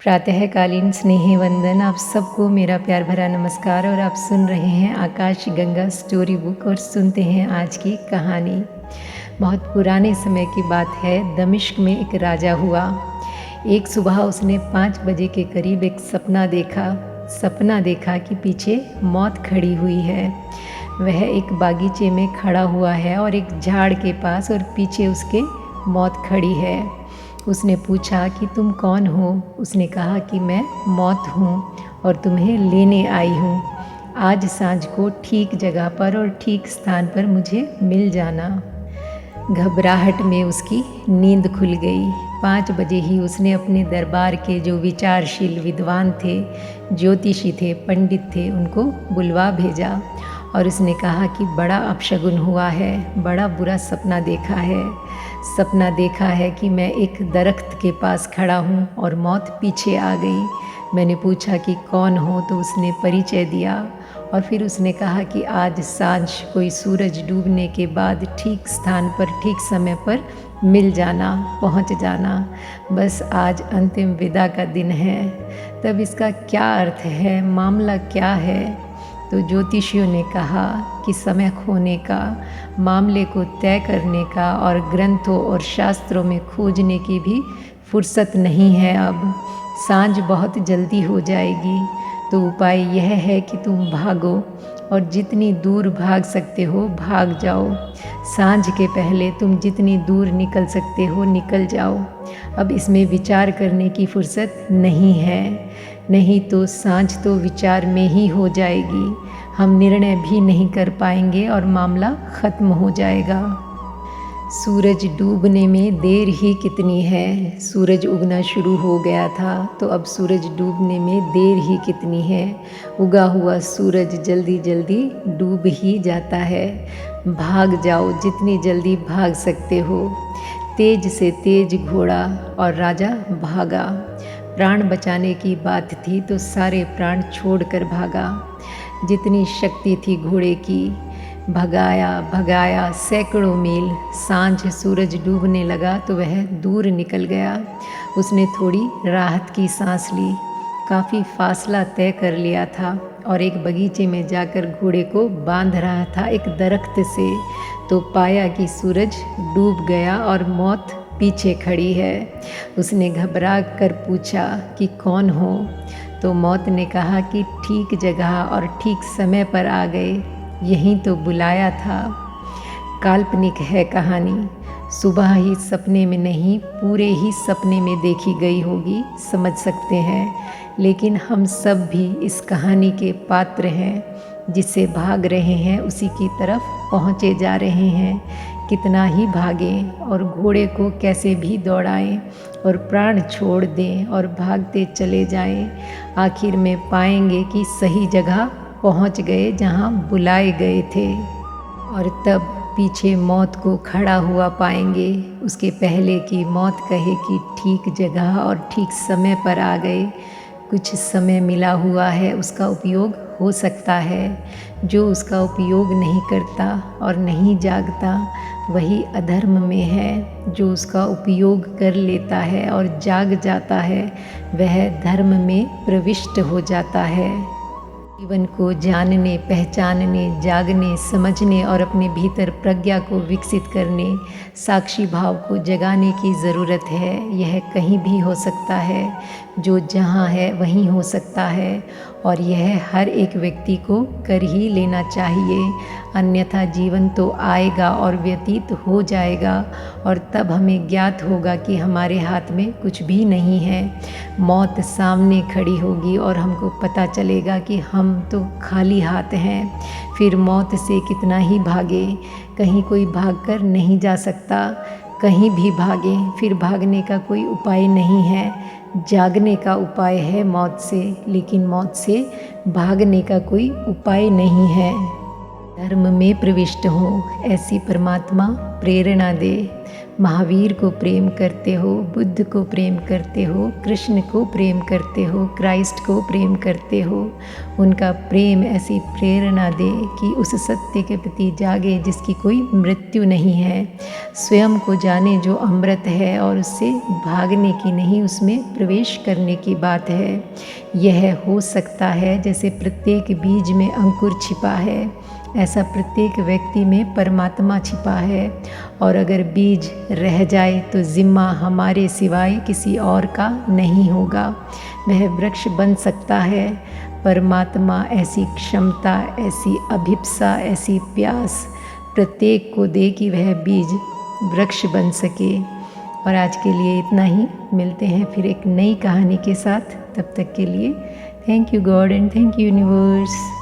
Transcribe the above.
प्रातःकालीन स्नेह वंदन। आप सबको मेरा प्यार भरा नमस्कार। और आप सुन रहे हैं आकाश गंगा स्टोरी बुक और सुनते हैं आज की कहानी। बहुत पुराने समय की बात है। दमिश्क में एक राजा हुआ। एक सुबह उसने 5 बजे के करीब एक सपना देखा कि पीछे मौत खड़ी हुई है। वह एक बागीचे में खड़ा हुआ है और एक झाड़ के पास, और पीछे उसके मौत खड़ी है। उसने पूछा कि तुम कौन हो? उसने कहा कि मैं मौत हूँ और तुम्हें लेने आई हूँ। आज सांझ को ठीक जगह पर और ठीक स्थान पर मुझे मिल जाना। घबराहट में उसकी नींद खुल गई। 5 बजे ही उसने अपने दरबार के जो विचारशील विद्वान थे, ज्योतिषी थे, पंडित थे, उनको बुलवा भेजा और उसने कहा कि बड़ा अपशगुन हुआ है, बड़ा बुरा सपना देखा है। सपना देखा है कि मैं एक दरख्त के पास खड़ा हूँ और मौत पीछे आ गई। मैंने पूछा कि कौन हो, तो उसने परिचय दिया और फिर उसने कहा कि आज सांझ कोई सूरज डूबने के बाद ठीक स्थान पर ठीक समय पर मिल जाना, पहुंच जाना। बस आज अंतिम विदा का दिन है। तब इसका क्या अर्थ है, मामला क्या है? तो ज्योतिषियों ने कहा कि समय खोने का, मामले को तय करने का और ग्रंथों और शास्त्रों में खोजने की भी फुर्सत नहीं है। अब सांझ बहुत जल्दी हो जाएगी, तो उपाय यह है कि तुम भागो और जितनी दूर भाग सकते हो भाग जाओ। सांझ के पहले तुम जितनी दूर निकल सकते हो निकल जाओ। अब इसमें विचार करने की फुर्सत नहीं है, नहीं तो सांझ तो विचार में ही हो जाएगी। हम निर्णय भी नहीं कर पाएंगे और मामला ख़त्म हो जाएगा। सूरज डूबने में देर ही कितनी है। सूरज उगना शुरू हो गया था, तो अब सूरज डूबने में देर ही कितनी है। उगा हुआ सूरज जल्दी जल्दी डूब ही जाता है। भाग जाओ जितनी जल्दी भाग सकते हो। तेज से तेज घोड़ा और राजा भागा। प्राण बचाने की बात थी तो सारे प्राण छोड़कर भागा। जितनी शक्ति थी घोड़े की, भगाया भगाया सैकड़ों मील। सांझ सूरज डूबने लगा तो वह दूर निकल गया। उसने थोड़ी राहत की सांस ली। काफ़ी फासला तय कर लिया था और एक बगीचे में जाकर घोड़े को बांध रहा था एक दरख्त से, तो पाया कि सूरज डूब गया और मौत पीछे खड़ी है। उसने घबरा कर पूछा कि कौन हो? तो मौत ने कहा कि ठीक जगह और ठीक समय पर आ गए, यहीं तो बुलाया था। काल्पनिक है कहानी। सुबह ही सपने में नहीं, पूरे ही सपने में देखी गई होगी, समझ सकते हैं। लेकिन हम सब भी इस कहानी के पात्र हैं। जिससे भाग रहे हैं उसी की तरफ पहुँचे जा रहे हैं। कितना ही भागें और घोड़े को कैसे भी दौड़ाएं और प्राण छोड़ दें और भागते चले जाएं, आखिर में पाएंगे कि सही जगह पहुंच गए जहां बुलाए गए थे। और तब पीछे मौत को खड़ा हुआ पाएंगे। उसके पहले की मौत कहे कि ठीक जगह और ठीक समय पर आ गए। कुछ समय मिला हुआ है, उसका उपयोग हो सकता है। जो उसका उपयोग नहीं करता और नहीं जागता वही अधर्म में है। जो उसका उपयोग कर लेता है और जाग जाता है वह धर्म में प्रविष्ट हो जाता है। जीवन को जानने, पहचानने, जागने, समझने और अपने भीतर प्रज्ञा को विकसित करने, साक्षी भाव को जगाने की ज़रूरत है। यह कहीं भी हो सकता है, जो जहाँ है वहीं हो सकता है और यह हर एक व्यक्ति को कर ही लेना चाहिए। अन्यथा जीवन तो आएगा और व्यतीत हो जाएगा और तब हमें ज्ञात होगा कि हमारे हाथ में कुछ भी नहीं है। मौत सामने खड़ी होगी और हमको पता चलेगा कि हम तो खाली हाथ हैं। फिर मौत से कितना ही भागे, कहीं कोई भागकर नहीं जा सकता। कहीं भी भागें फिर भागने का कोई उपाय नहीं है। जागने का उपाय है मौत से, लेकिन मौत से भागने का कोई उपाय नहीं है। धर्म में प्रविष्ट हो ऐसी परमात्मा प्रेरणा दे। महावीर को प्रेम करते हो, बुद्ध को प्रेम करते हो, कृष्ण को प्रेम करते हो, क्राइस्ट को प्रेम करते हो। उनका प्रेम ऐसी प्रेरणा दे कि उस सत्य के प्रति जागे जिसकी कोई मृत्यु नहीं है। स्वयं को जाने जो अमृत है और उससे भागने की नहीं, उसमें प्रवेश करने की बात है। यह हो सकता है जैसे प्रत्येक बीज में अंकुर छिपा है, ऐसा प्रत्येक व्यक्ति में परमात्मा छिपा है। और अगर बीज रह जाए तो जिम्मा हमारे सिवाय किसी और का नहीं होगा। वह वृक्ष बन सकता है। परमात्मा ऐसी क्षमता, ऐसी अभिप्सा, ऐसी प्यास प्रत्येक को दे कि वह बीज वृक्ष बन सके। और आज के लिए इतना ही। मिलते हैं फिर एक नई कहानी के साथ। तब तक के लिए thank you God and thank you universe.